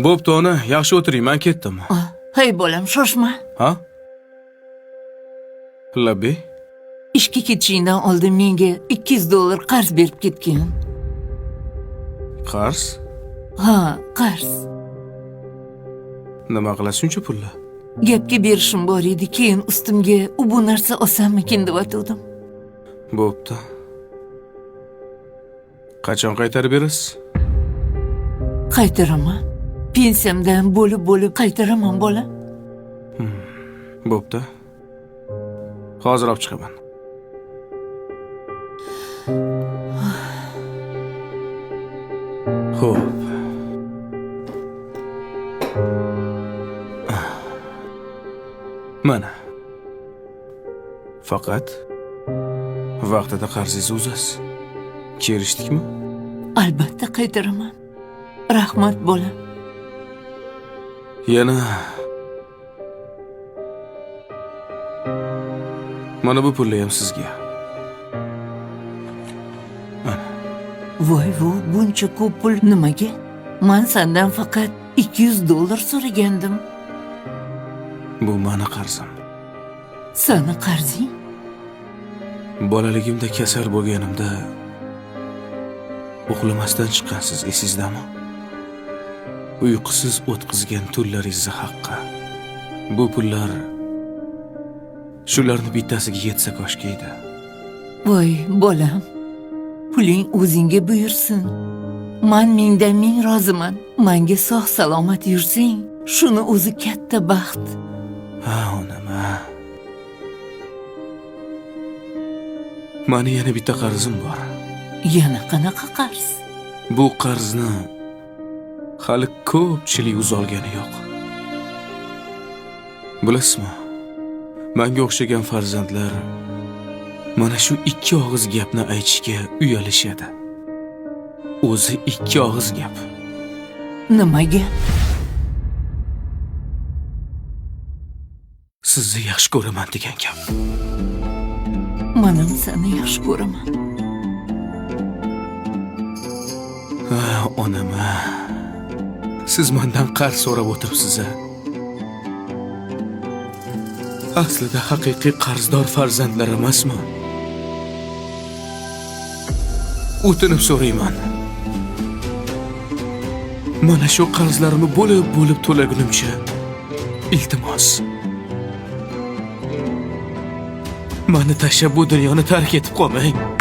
Bo'pti ona, yaxshi o'tiring, men ketdim. Hey bolam, shoshma. Ha? Labbi? Ishga ketishingdan oldin menga $200 qarz berib ketgan. Qarz? Ha, qarz. Nima qilasiz shuncha pulni? Gapga berishim bor edi, keyin ustimga bu narsa olsammikin deb aytdim. Bo'pti. Qachon qaytarib berasiz? Qaytaraman. Pensiyamdan bo'lib qaytaraman bola. Bo'pti. Hozir olib chiqaman. Xo'p. Mana. Faqat vaqtida qarzingizni uzasiz. Kelishdikmi? Albatta qaytaraman. Rahmat bola. Yana mana bu pulni ham sizga. Voy, buncha ko'p pul nimaga? Men sendan faqat $200 so'ragandim. Bu meni qarzim. Seni qarzing? Bolaligimda kasal bo'lganimda uxlamasdan chiqqansiz, esizdami? Uyqusiz o'tkazgan tunlaringizni haqqa. Bu pullar shularni bittasiga yetsa koshki edi. Voy bolam, puling o'zingga buyursin. Men mingdan ming roziman. Menga sog' salomat yursang, shuni o'zi katta baxt. Ha, onam. Meni yana bitta qarzim bor. Yana qanaqa qarz? Bu qarzni hali ko'pchilik uzolgani yo'q. Bilasizmi? Menga o'xshagan farzandlar mana shu ikki og'iz gapni aytishga uyalishadi. O'zi ikki og'iz gap. Nimaga? Sizni yaxshi ko'raman degan gap. Men ham seni yaxshi ko'raman. Onam, siz mendan qarz so'rab o'tiribsiz. Aslida haqiqiy qarzdor farzandlar emasmi? O'tinib so'rayman. Mana shu qarzlarimni bo'lib to'lagunimcha iltimos. Meni tashlab bu dunyoni tark etib qolmang.